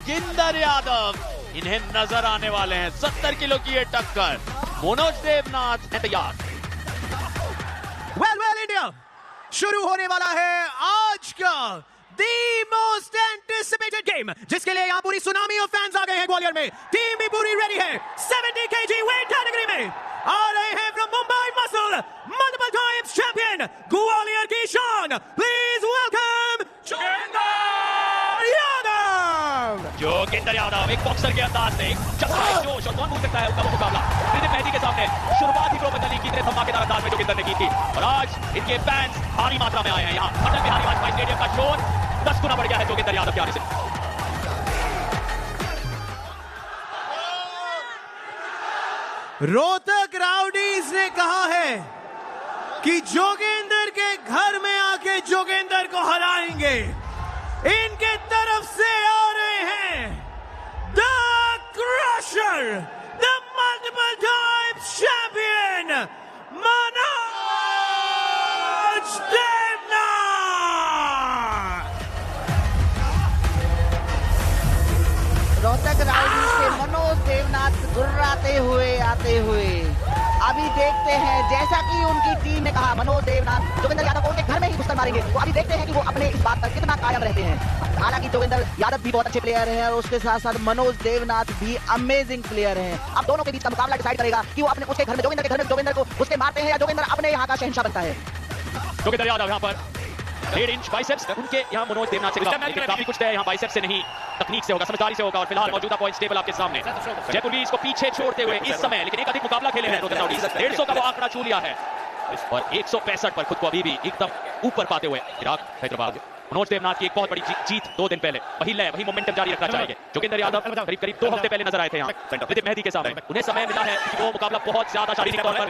जोगिंदर यादव इन्हें नजर आने वाले हैं। 70 किलो की ये टक्कर। मनोज देवनाथ है तैयार। वेल इंडिया, शुरू होने वाला है आज का दी मोस्ट एंटिसिपेटेड गेम, जिसके लिए यहाँ पूरी सुनामी ऑफ फैंस आ गए हैं ग्वालियर में। टीम भी पूरी रेडी है। 70 kg वेट कैटेगरी में आ रहे हैं from Mumbai muscle, multiple times champion, Gwalior की शान। Please welcome Joginder Yadav. जोगिंदर यादव एक बॉक्सर के अंदाज से जोश और कौन भूल सकता है उसका मुकाबला ऋतिक मेहदी के सामने। शुरुआत ही प्रो बदली की तरह धमाकेदार अंदाज में जोगिंदर ने की थी और आज इनके फैंस भारी मात्रा में आए हैं यहाँ। अटल बिहारी वाजपेयी स्टेडियम का शोर 10 गुना बढ़ गया है जोगिंदर यादव के आने से। रोहतक राउडीज ने कहा है कि जोगिंदर के घर में आके जोगिंदर को हराएंगे। इनके तरफ से आ रहे हैं the crusher, the multiple times champion Manoj Devnath. Rohtak rowdy से मनोज देवनाथ गुर्राते हुए आते हुए अभी देखते हैं, जैसा कि उनकी टीम ने कहा, मनोज देवनाथ जोगिंदर यादव को उनके घर में ही घुसकर मारेंगे। तो अभी देखते हैं कि वो अपने इस बात पर कितना कायम रहते हैं। हालांकि जोगिंदर यादव भी बहुत अच्छे प्लेयर हैं और उसके साथ साथ मनोज देवनाथ भी अमेजिंग प्लेयर हैं। अब दोनों के बीच का मुकाबला डिसाइड करेगा कि वो अपने उसके घर में जोगिंदर के घर में जोगिंदर को उसके मारते हैं या जोगिंदर अपने यहाँ का शहंशाह बनता है। जोगिंदर यादव यहाँ पर 1.5 इंच बाइसेप्स उनके यहाँ मनोज देवनाथ से कम, लेकिन काफी कुछ है यहाँ बाइसेप्स से नहीं, तकनीक से होगा, समझदारी से होगा। और फिलहाल मौजूदा पॉइंट्स टेबल आपके सामने जयपुर भी इसको पीछे छोड़ते हुए इस समय, लेकिन एक अधिक मुकाबला खेले हैं रोहतक राउडीज। 150 का वो आंकड़ा छू लिया है और 165 पर खुद को अभी भी एकदम ऊपर पाते हुए इराक हैदराबाद। मनोज देवनाथ की एक बहुत बड़ी जीत 2 दिन पहले, वही लय वही मोमेंटम जारी रखना चाहेंगे। जोगिंदर यादव करीब 2 हफ्ते पहले नजर आए थे यहाँ ऋतिक मेहदी के सामने। उन्हें समय मिला है कि वो मुकाबला बहुत ज्यादा शारीरिक तौर पर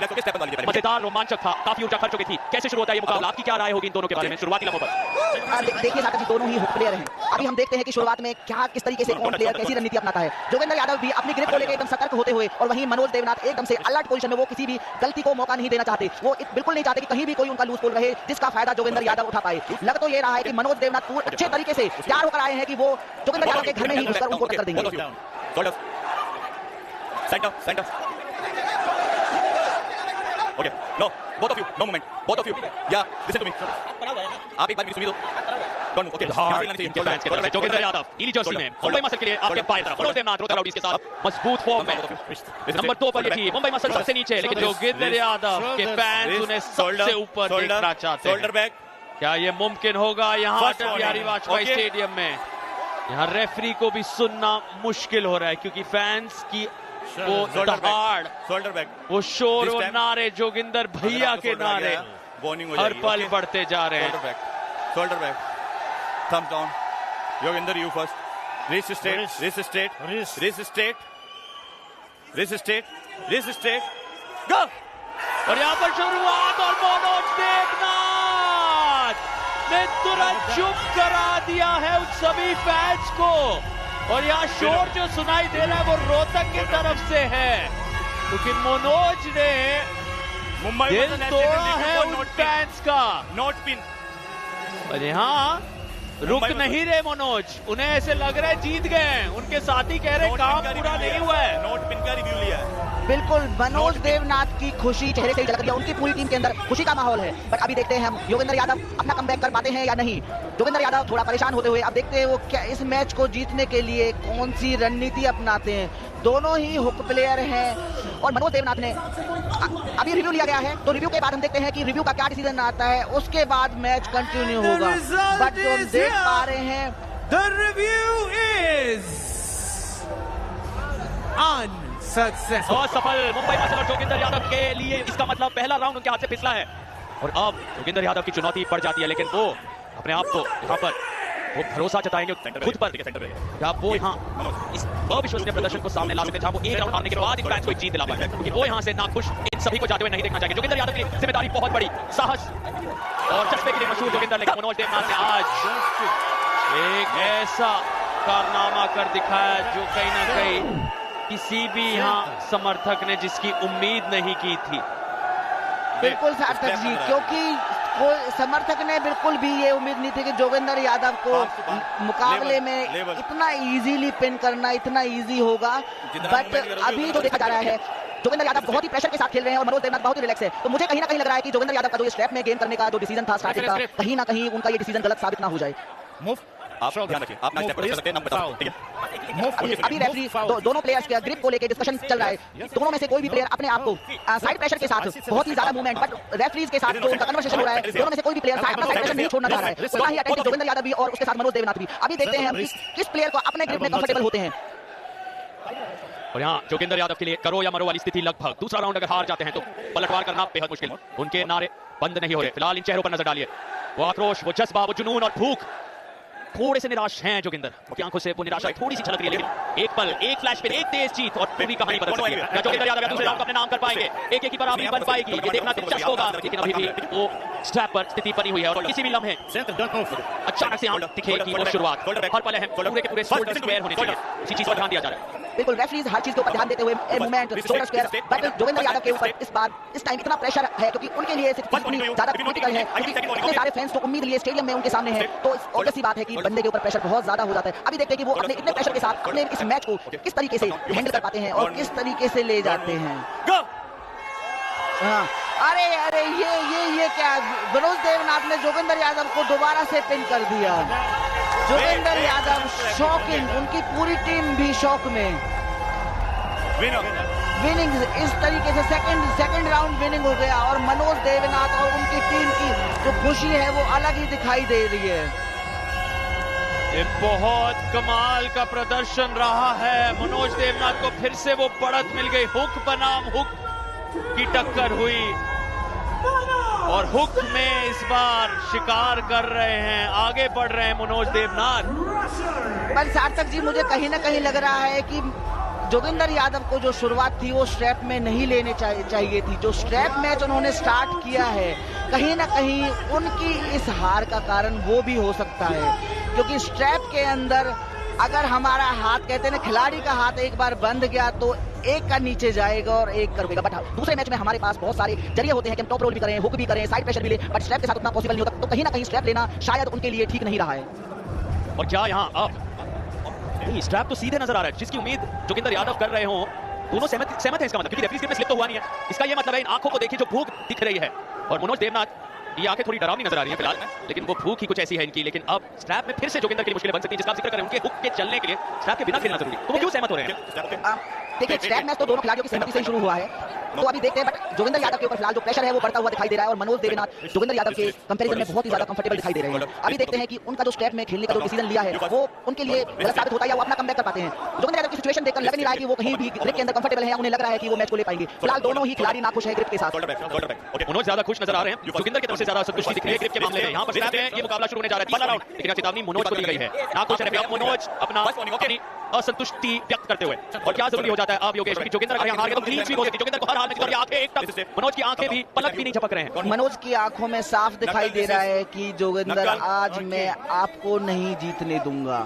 मजेदार रोमांचक था, काफी ऊर्जा खर्च चुकी थी। कैसे शुरू होता है ये मुकाबला, आपकी क्या राय होगी इन दोनों के बारे में शुरुआती लम्हों पर? देखिए सागर जी, दोनों ही हुक प्लेयर हैं। अभी हम देखते हैं कि शुरुआत में क्या किस तरीके से कौन प्लेयर कैसी रणनीति अपनाता है। जोगिंदर यादव भी अपनी ग्रिप को लेकर एकदम सतर्क होते हुए, और वहीं मनोज देवनाथ एकदम से अलर्ट पोजीशन में, वो किसी भी गलती को मौका नहीं देना चाहते। वो बिल्कुल नहीं चाहते कि कहीं भी कोई उनका लूज पोल रहे जिसका फायदा जोगिंदर यादव उठा पाए। लग तो ये रहा है कि मनोज देवनाथ पूरे अच्छे तरीके से तैयार होकर आए हैं कि वो जोगिंदर यादव के घर में ही घुसकर उनको टक्कर देंगे। Okay, no, both of you, no movement, both of you. Yeah, listen to me. आप एक बार मेरी सुनिए तो. Don't move. Okay. Joginder Yadav नीली जर्सी में मुंबई मसल के लिए आपके बाएं तरफ, मनोज देवनाथ रोहतक राउडीज के साथ मजबूत फॉर्म में नंबर 2 पर ये थी। मुंबई मसल सबसे नीचे, लेकिन जोगिंदर यादव के फैंस उन्हें सबसे ऊपर देखना चाहते हैं। Shoulder back. क्या ये मुमकिन होगा यहाँ अटल बिहारी वाजपेयी स्टेडियम में? यहाँ रेफरी को भी सुनना मुश्किल हो रहा है क्योंकि फैंस की वो दहाड़, शोल्डर बैक, वो शोर, वो नारे, जोगिंदर भैया के नारे हर पल बढ़ते जा रहे हैं। Shoulder back, thumbs down. Joginder, you first. Wrist straight, wrist straight, wrist straight, wrist straight, wrist straight. Go! और यहाँ पर शुरुआत और मनोज देवनाथ ने तुरंत चुप करा दिया है उन सभी फैंस को। और यहाँ शोर जो सुनाई दे रहा है वो रोहतक की तरफ से है, क्योंकि मनोज ने दिल तोड़ा है उन फैंस का। Not pin. और यहाँ रुक नहीं रहे मनोज, उन्हें ऐसे लग रहा है जीत गए। उनके साथी कह रहे काम पूरा नहीं हुआ है। नॉट पिन का रिव्यू लिया है. बिल्कुल मनोज देवनाथ की खुशी चेहरे से ही झलक रही है। उनकी पूरी टीम के अंदर खुशी का माहौल है। बट अभी देखते हैं हम जोगिंदर यादव अपना कमबैक कर पाते हैं या नहीं। जोगिंदर यादव थोड़ा परेशान होते हुए अब देखते हैं वो क्या इस मैच को जीतने के लिए कौन सी रणनीति अपनाते हैं। दोनों ही हुक प्लेयर हैं और मनोज देवनाथ ने अभी रिव्यू लिया गया है, तो रिव्यू के बाद हम देखते हैं कि रिव्यू का क्या डिसीजन आता है, उसके बाद मैच कंटिन्यू होगा। बट जो हम देख पा रहे हैं, The review is unsuccessful. और सफल मुंबई मसल और जोगिंदर यादव के लिए इसका मतलब पहला राउंड उनके हाथ से फिसला है और अब जोगिंदर यादव की चुनौती पड़ जाती है। लेकिन वो अपने आप को यहाँ पर वो भरोसा जताएंगे खुद पर, क्या वो यहाँ इस अविश्वसनीय प्रदर्शन को सामने ला सकते हैं जहाँ वो एक राउंड हारने के बाद इन फैंस को एक जीत दिला पाए, क्योंकि वो यहाँ से नाखुश इन सभी को जाते हुए नहीं देखना चाहेंगे। जोगिंदर यादव की जिम्मेदारी बहुत बड़ी, साहस और जज्बे के लिए मशहूर जोगिंदर, लेकिन मनोज देवनाथ ने आज एक ऐसा कारनामा कर दिखाया जो कहीं ना कहीं किसी भी यहाँ समर्थक ने जिसकी उम्मीद नहीं की थी। बिल्कुल सार्थक जी, क्योंकि कोई समर्थक ने बिल्कुल भी ये उम्मीद नहीं थी कि जोगिंदर यादव को मुकाबले में इतना इजीली पिन करना इतना इजी होगा। बट अभी जो देखा जा रहा है जोगिंदर यादव बहुत ही प्रेशर के साथ खेल रहे हैं और मनोज देवनाथ बहुत ही रिलैक्स है। तो मुझे कहीं ना कहीं लग रहा है कि जोगिंदर यादव का जो स्ट्रैप में गेम करने का जो डिसीजन था स्टार्टिंग का, कहीं ना कहीं उनका ये डिसीजन गलत साबित ना हो जाए। आप ध्यान रखिए, आप नाइस स्टेप कर सकते हैं, नाम बताओ, ठीक है। अभी रेफरी दोनों प्लेयर्स के ग्रिप को लेकर डिस्कशन चल रहा है। दोनों में से कोई भी प्लेयर अपने आप को साइड प्रेशर के साथ बहुत ही ज्यादा मूवमेंट, बट रेफरीज के साथ जो उनका कन्वर्सेशन हो रहा है, दोनों में से कोई भी प्लेयर अपना साइड प्रेशर नहीं छोड़ना चाह रहा है। तो वहीं अटैक जोगिंदर यादव भी और उसके साथ मनोज देवनाथ भी। अभी देखते हैं हम किस प्लेयर को अपने ग्रिप में कंफर्टेबल होते हैं। और यहाँ जोगिंदर यादव के लिए करो या मरो वाली स्थिति लगभग। दूसरा राउंड अगर हार जाते हैं तो पलटवार करना बेहद मुश्किल। उनके नारे बंद नहीं हो रहे। फिलहाल इन चेहरों पर नजर डालिए, वो आक्रोश, वो जज्बा, वो जुनून और भूख। थोड़े से निराश हैं जोगिंदर, उनकी आंखों से वो निराशा थोड़ी सी झलक रही है, लेकिन एक पल, एक फ्लैश पे, एक तेज जीत और पूरी कहानी बदल सकती है। क्या जोगिंदर यादव दूसरे राउंड अपने नाम कर पाएंगे? एक की बराबरी बन पाएगी? ये देखना दिलचस्प होगा। लेकिन अभी भी वो स्ट्रैप पर स्थिति बनी हुई है और किसी भी लम्हे अचानक से दिखे कि वो शुरुआत हर पल है, पूरे के पूरे शोल्डर स्क्वायर होने चाहिए। इसी चीज पर ध्यान दिया जा रहा है। बिल्कुल रेफरीज हर चीज के ऊपर ध्यान देते हुए movement, shoulder square, but Joginder Yadav के ऊपर इस टाइम इतना प्रेशर है क्योंकि उनके लिए इतनी ज्यादा क्रिटिकल है, क्योंकि इतने सारे फैंस तो उम्मीद लिए स्टेडियम में उनके सामने है। तो ऑब्वियस सी बात है कि बंदे के ऊपर प्रेशर बहुत ज्यादा हो जाता है। अभी देखते हैं कि वो अपने इतने प्रेशर के साथ अपने इस मैच को किस तरीके से हैंडल कर पाते हैं और किस तरीके से ले जाते हैं। हाँ, अरे ये क्या, मनोज देवनाथ ने जोगिंदर यादव को दोबारा से पिन कर दिया। जोगिंदर यादव शॉकिंग, उनकी पूरी टीम भी शॉक में। विनिंग इस तरीके से सेकंड राउंड विनिंग हो गया और मनोज देवनाथ और उनकी टीम की जो खुशी है वो अलग ही दिखाई दे रही है। ये बहुत कमाल का प्रदर्शन रहा है। मनोज देवनाथ को फिर से वो बढ़त मिल गई। हुक बनाम हुक की टक्कर हुई और हुक में इस बार शिकार कर रहे हैं, आगे बढ़ रहे हैं मनोज देवनाथ। पर सार्थक जी, मुझे कहीं ना कहीं लग रहा है कि जोगिंदर यादव को जो शुरुआत थी वो स्ट्रैप में नहीं लेने चाहिए थी। जो स्ट्रैप मैच उन्होंने स्टार्ट किया है, कहीं ना कहीं उनकी इस हार का कारण वो भी हो सकता है, क्योंकि स्ट्रैप के अंदर अगर हमारा हाथ, कहते हैं ना, खिलाड़ी का हाथ एक बार बंद गया तो एक का नीचे जाएगा और एक कर देगा। बट दूसरे मैच में हमारे पास बहुत सारे जरिए होते हैं कि हम टॉप रोल भी करें, हुक भी करें, साइड प्रेशर भी ले, बट स्ट्रैप के साथ उतना पॉसिबल नहीं होता। तो कहीं ना कहीं स्ट्रैप लेना शायद उनके लिए ठीक नहीं रहा है। और क्या यहाँ अब नहीं, स्ट्रैप तो सीधे नजर आ रहा है, जिसकी उम्मीद जोगिंदर यादव कर रहे हो। दोनों सहमत है इसका मतलब, क्योंकि रेफरी में स्लिप तो हुआ नहीं है। इसका ये मतलब है इन आंखों को देखिए जो भूख दिख रही है। और मनोज देवनाथ की आंखें थोड़ी डरावनी नजर आ रही है फिलहाल, लेकिन वो भूख ही कुछ ऐसी है इनकी। लेकिन अब स्ट्रैप में फिर से जोगिंदर के लिए मुश्किलें बन सकती है, जिसका जिक्र करें, उनके हुक के चलने के लिए स्ट्रैप के बिना खेलना जरूरी। तो वो क्यों सहमत हो रहे हैं? देखिए, स्ट्रैप मैच तो दोनों खिलाड़ियों की सहमति से शुरू हुआ है, तो अभी देखते हैं। बट जोगिंदर यादव के ऊपर फिलहाल जो प्रेशर है वो बढ़ता हुआ दिखाई दे रहा है और मनोज देवनाथ जोगिंदर यादव के कंपैरिजन में बहुत ही ज्यादा कंफर्टेबल दिखाई दे रहे हैं। अभी देखते हैं कि उनका जो स्ट्रैप में खेलने का जो डिसीजन लिया है वो उनके लिए गलत साबित होता है या वो अपना कमबैक कर पाते हैं। जोगिंदर यादव की सिचुएशन देखकर लग नहीं रहा है कि वो कहीं भी ग्रिप के अंदर कंफर्टेबल है, उन्हें लग रहा है कि वो मैच को ले पाएंगे। फिलहाल दोनों ही खिलाड़ी नाखुश है ग्रिप के साथ। मनोज ज्यादा खुश नजर आ रहे हैं, जोगिंदर की तरफ से ज्यादा संतुष्टि दिख रही है ग्रिप के मामले में। यहाँ पर स्ट्रैप में ये मुकाबला शुरू होने जा रहा है, पहला राउंड, लेकिन चेतावनी मनोज को दी गई है। नाखुश है मनोज अपना असंतुष्टि व्यक्त करते हुए। और क्या जरूरी हो जाता है अब योगेश, जोगिंदर अगर हार गए तो क्लीन स्वीप हो सकती है। जोगिंदर को हर हाल में आंखें एक तरफ, मनोज की आंखें भी पलक भी नहीं झपक रहे हैं। मनोज की आंखों में साफ दिखाई दे रहा है कि जोगिंदर, आज मैं आपको नहीं जीतने दूंगा।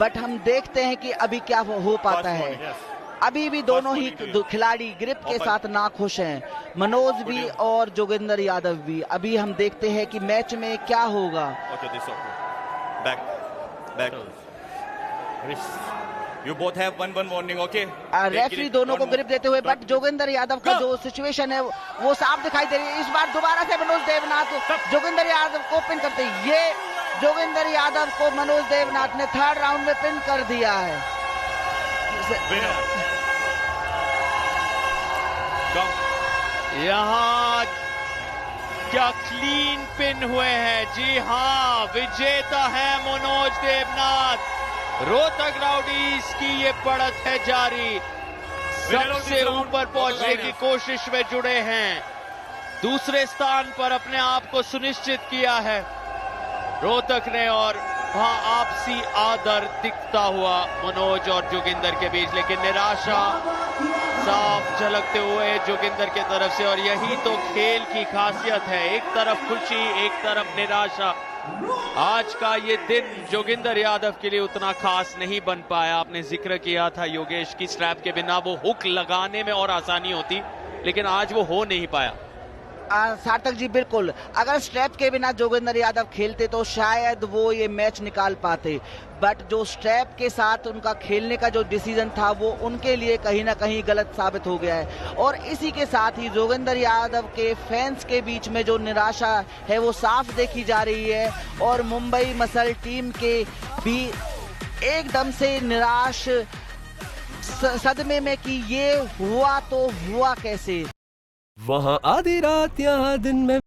बट हम देखते हैं कि अभी क्या हो पाता है। अभी भी दोनों ही खिलाड़ी ग्रिप के साथ नाखुश हैं, मनोज भी और जोगिंदर यादव भी। अभी हम देखते हैं कि मैच में क्या होगा। You both have one warning, okay? Referee दोनों को ग्रिप देते हुए, बट जोगिंदर यादव का जो सिचुएशन है वो साफ दिखाई दे रही है। इस बार दोबारा से मनोज देवनाथ जोगिंदर यादव को पिन करते हैं। ये जोगिंदर यादव को मनोज देवनाथ ने थर्ड राउंड में पिन कर दिया है। यहाँ क्या क्लीन पिन हुए हैं। जी हाँ, विजेता है मनोज देवनाथ। रोहतक राउडीज की ये बढ़त है जारी, सबसे ऊपर पहुंचने की कोशिश में जुड़े हैं। दूसरे स्थान पर अपने आप को सुनिश्चित किया है रोहतक ने और वहां आपसी आदर दिखता हुआ मनोज और जोगिंदर के बीच। लेकिन निराशा साफ झलकते हुए जोगिंदर की तरफ से, और यही तो खेल की खासियत है। एक तरफ खुशी, एक तरफ निराशा। आज का ये दिन जोगिंदर यादव के लिए उतना खास नहीं बन पाया। आपने जिक्र किया था योगेश की स्ट्रैप के बिना वो हुक लगाने में और आसानी होती, लेकिन आज वो हो नहीं पाया। सार्थक जी बिल्कुल, अगर स्ट्रैप के बिना जोगिंदर यादव खेलते तो शायद वो ये मैच निकाल पाते, बट जो स्ट्रैप के साथ उनका खेलने का जो डिसीजन था वो उनके लिए कहीं ना कहीं गलत साबित हो गया है। और इसी के साथ ही जोगिंदर यादव के फैंस के बीच में जो निराशा है वो साफ देखी जा रही है और मुंबई मसल टीम के भी एकदम से निराश सदमे में कि ये हुआ तो हुआ कैसे। वहाँ आधी रात यहाँ दिन में